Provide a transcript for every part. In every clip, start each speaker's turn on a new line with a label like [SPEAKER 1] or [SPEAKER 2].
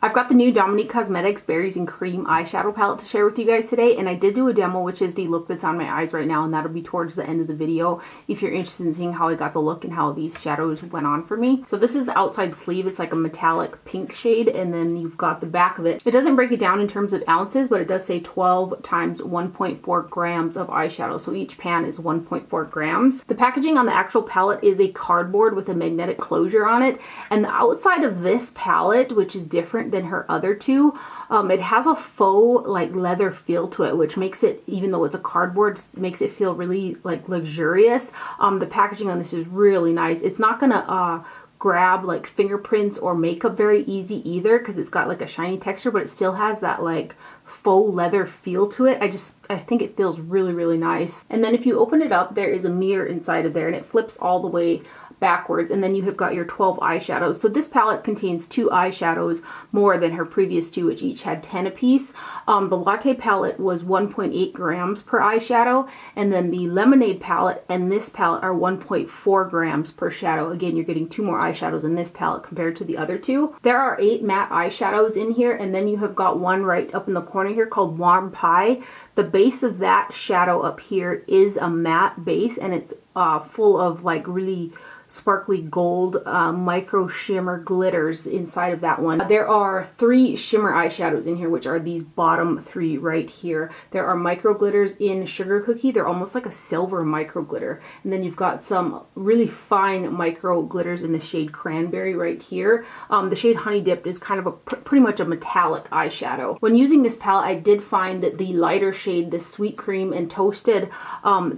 [SPEAKER 1] I've got the new Dominique Cosmetics Berries and Cream eyeshadow palette to share with you guys today, and I did do a demo, which is the look that's on my eyes right now, and that'll be towards the end of the video if you're interested in seeing how I got the look and how these shadows went on for me. So this is the outside sleeve. It's like a metallic pink shade, and then you've got the back of it. It doesn't break it down in terms of ounces, but it does say 12 times 1.4 grams of eyeshadow, so each pan is 1.4 grams. The packaging on the actual palette is a cardboard with a magnetic closure on it, and the outside of this palette, which is different than her other two, it has a faux like leather feel to it, which makes it, even though it's a cardboard, makes it feel really like luxurious. The packaging on this is really nice. It's not gonna grab like fingerprints or makeup very easy either, because it's got like a shiny texture, but it still has that like faux leather feel to it. I think it feels really, really nice. And then if you open it up, there is a mirror inside of there, and it flips all the way backwards, and then you have got your 12 eyeshadows. So this palette contains 2 eyeshadows more than her previous 2, which each had 10 apiece. The Latte palette was 1.8 grams per eyeshadow, and then the Lemonade palette and this palette are 1.4 grams per shadow. Again, you're getting 2 more eyeshadows in this palette compared to the other 2. There are 8 matte eyeshadows in here, and then you have got one right up in the corner here called Warm Pie. The base of that shadow up here is a matte base, and it's full of like really sparkly gold micro shimmer glitters inside of that one. There are 3 shimmer eyeshadows in here, which are these bottom 3 right here. There are micro glitters in Sugar Cookie. They're almost like a silver micro glitter. And then you've got some really fine micro glitters in the shade Cranberry right here. The shade Honey Dipped is kind of a pretty much a metallic eyeshadow. When using this palette, I did find that the lighter shade, the Sweet Cream and Toasted,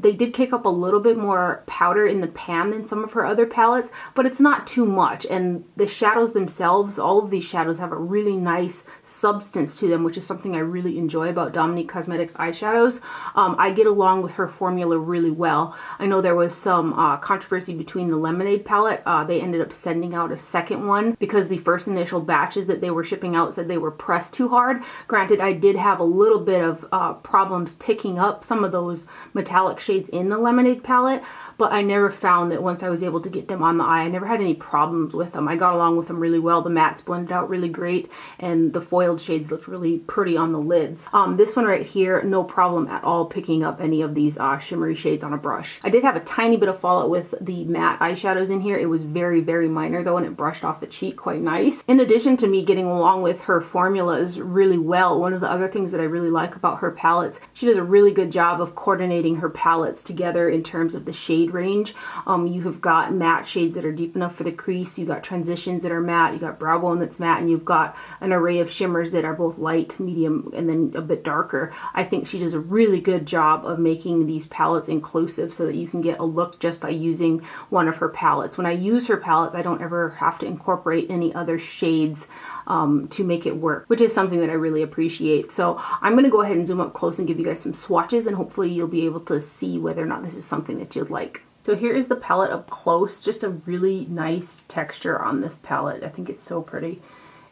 [SPEAKER 1] they did kick up a little bit more powder in the pan than some of her other palettes, but it's not too much. And the shadows themselves, all of these shadows have a really nice substance to them, which is something I really enjoy about Dominique Cosmetics eyeshadows. I get along with her formula really well. I know there was some controversy between the Lemonade palette. They ended up sending out a second one because the first initial batches that they were shipping out said they were pressed too hard. Granted, I did have a little bit of problems picking up some of those metallic shades in the Lemonade palette, but I never found that once I was able to get them on the eye, I never had any problems with them. I got along with them really well. The mattes blended out really great, and the foiled shades looked really pretty on the lids. This one right here, no problem at all picking up any of these shimmery shades on a brush. I did have a tiny bit of fallout with the matte eyeshadows in here. It was very, very minor though, and it brushed off the cheek quite nice. In addition to me getting along with her formulas really well, one of the other things that I really like about her palettes, she does a really good job of coordinating her palettes together in terms of the shade range. You have got matte shades that are deep enough for the crease, you got transitions that are matte, you got brow bone that's matte, and you've got an array of shimmers that are both light, medium, and then a bit darker. I think she does a really good job of making these palettes inclusive so that you can get a look just by using one of her palettes. When I use her palettes, I don't ever have to incorporate any other shades to make it work, which is something that I really appreciate. So I'm going to go ahead and zoom up close and give you guys some swatches, and hopefully you'll be able to see whether or not this is something that you'd like. So here is the palette up close. Just a really nice texture on this palette. I think it's so pretty.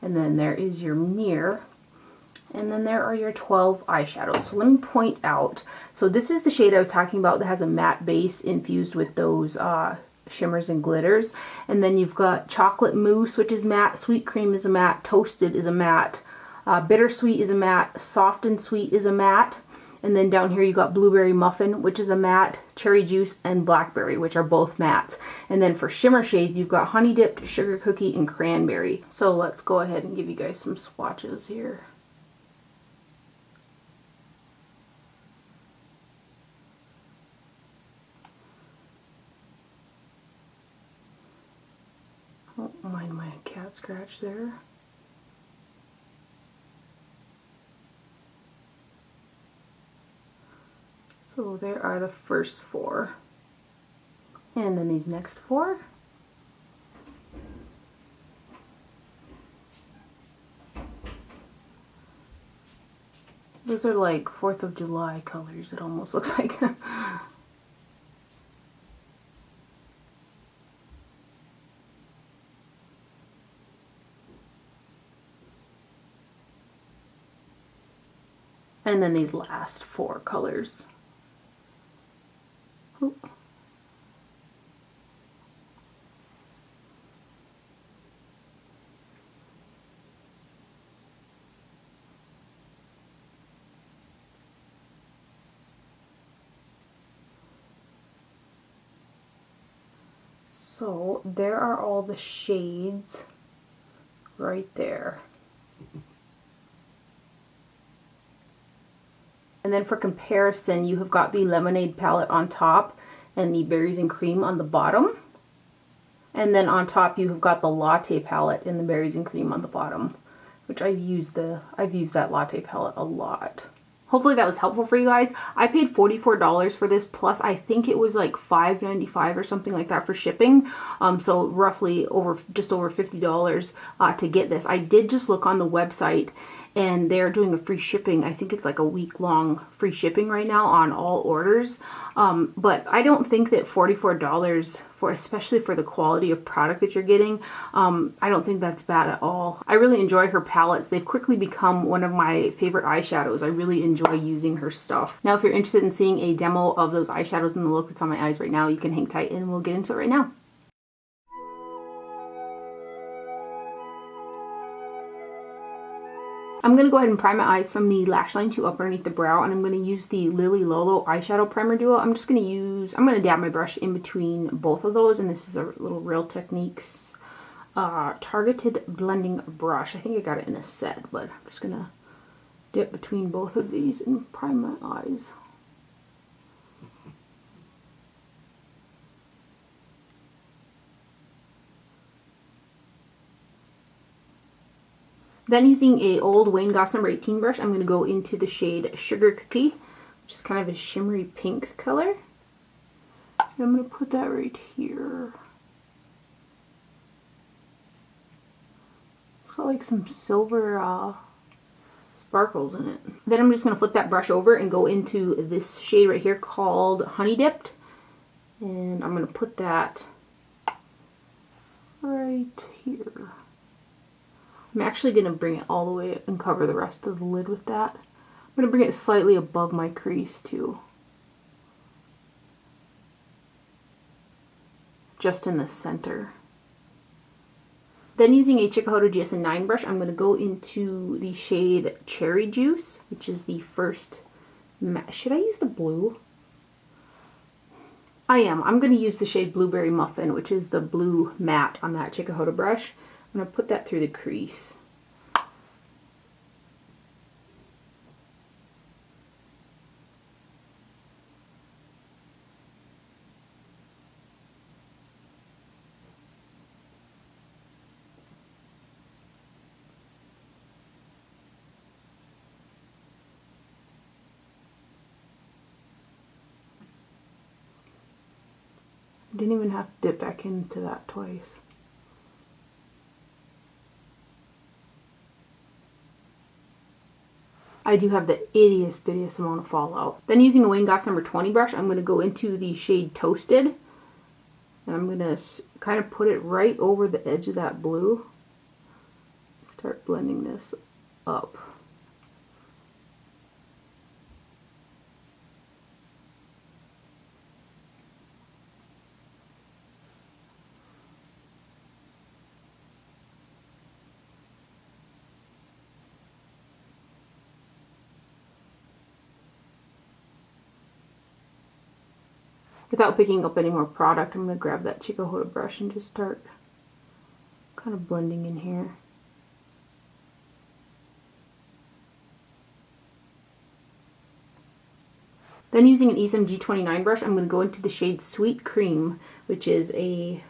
[SPEAKER 1] And then there is your mirror. And then there are your 12 eyeshadows. So let me point out. So this is the shade I was talking about that has a matte base infused with those shimmers and glitters. And then you've got Chocolate Mousse, which is matte. Sweet Cream is a matte. Toasted is a matte. Bittersweet is a matte. Soft and Sweet is a matte. And then down here you got Blueberry Muffin, which is a matte, Cherry Juice, and Blackberry, which are both mattes. And then for shimmer shades, you've got Honey Dipped, Sugar Cookie, and Cranberry. So let's go ahead and give you guys some swatches here. Don't mind my cat scratch there. So there are the first 4. And then these next 4. Those are like 4th of July colors, it almost looks like. And then these last 4 colors. Ooh. So there are all the shades right there. And then for comparison, you have got the Lemonade palette on top and the Berries and Cream on the bottom. And then on top you have got the Latte palette and the Berries and Cream on the bottom, which I've used that Latte palette a lot. Hopefully that was helpful for you guys. I paid $44 for this, plus I think it was like $5.95 or something like that for shipping. So roughly just over $50 to get this. I did just look on the website and they're doing a free shipping. I think it's like a week-long free shipping right now on all orders. But I don't think that $44 especially for the quality of product that you're getting, I don't think that's bad at all. I really enjoy her palettes. They've quickly become one of my favorite eyeshadows. I really enjoy using her stuff. Now, if you're interested in seeing a demo of those eyeshadows and the look that's on my eyes right now, you can hang tight and we'll get into it right now. I'm going to go ahead and prime my eyes from the lash line to up underneath the brow, and I'm going to use the Lily Lolo eyeshadow primer duo. I'm going to dab my brush in between both of those, and this is a little Real Techniques targeted blending brush. I think I got it in a set, but I'm just going to dip between both of these and prime my eyes. Then using a old Wayne Goss number 18 brush, I'm going to go into the shade Sugar Cookie, which is kind of a shimmery pink color. And I'm going to put that right here. It's got like some silver sparkles in it. Then I'm just going to flip that brush over and go into this shade right here called Honey Dipped. And I'm going to put that right here. I'm actually going to bring it all the way and cover the rest of the lid with that. I'm going to bring it slightly above my crease too. Just in the center. Then using a Chikuhodo GSN9 brush, I'm going to go into the shade Cherry Juice, which is the first matte. Should I use the blue? I am. I'm going to use the shade Blueberry Muffin, which is the blue matte on that Chikuhodo brush. I'm going to put that through the crease. I didn't even have to dip back into that twice. I do have the ittiest amount of fallout. Then using a Wayne Goss number 20 brush, I'm going to go into the shade Toasted. And I'm going to kind of put it right over the edge of that blue. Start blending this up. Without picking up any more product, I'm going to grab that Chikuhodo brush and just start kind of blending in here. Then using an Esom G29 brush, I'm going to go into the shade Sweet Cream, which is it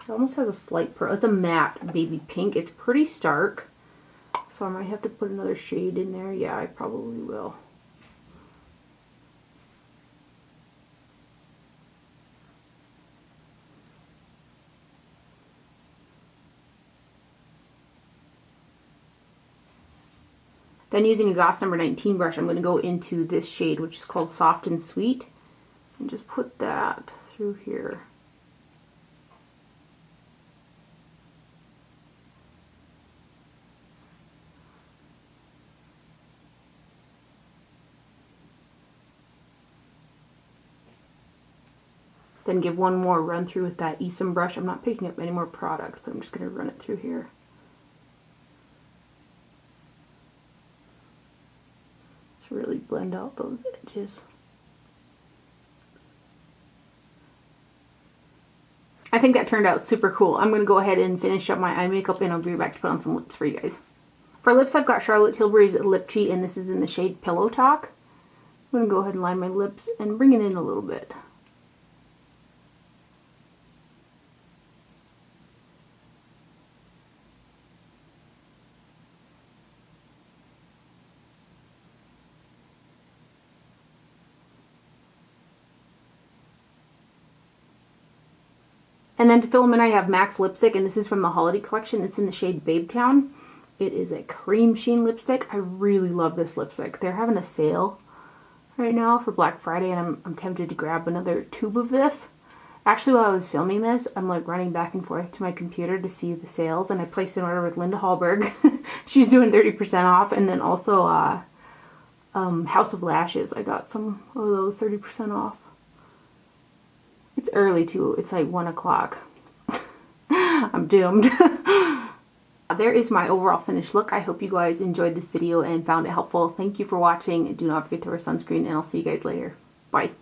[SPEAKER 1] almost has a slight pearl. It's a matte baby pink. It's pretty stark, so I might have to put another shade in there. Yeah, I probably will. Then using a Goss number 19 brush, I'm going to go into this shade, which is called Soft and Sweet, and just put that through here. Then give one more run through with that Esom brush. I'm not picking up any more product, but I'm just going to run it through here. Really blend out those edges. I think that turned out super cool. I'm going to go ahead and finish up my eye makeup and I'll be back to put on some lips for you guys. For lips, I've got Charlotte Tilbury's Lip Cheat, and this is in the shade Pillow Talk. I'm going to go ahead and line my lips and bring it in a little bit. And then to fill them in, I have MAC's lipstick, and this is from the holiday collection. It's in the shade Babetown. It is a cream sheen lipstick. I really love this lipstick. They're having a sale right now for Black Friday, and I'm tempted to grab another tube of this. Actually, while I was filming this, I'm like running back and forth to my computer to see the sales, and I placed an order with Linda Hallberg. She's doing 30% off, and then also House of Lashes. I got some of those 30% off. It's early too. It's like 1 o'clock. I'm doomed. There is my overall finished look. I hope you guys enjoyed this video and found it helpful. Thank you for watching. Do not forget to wear sunscreen, and I'll see you guys later. Bye.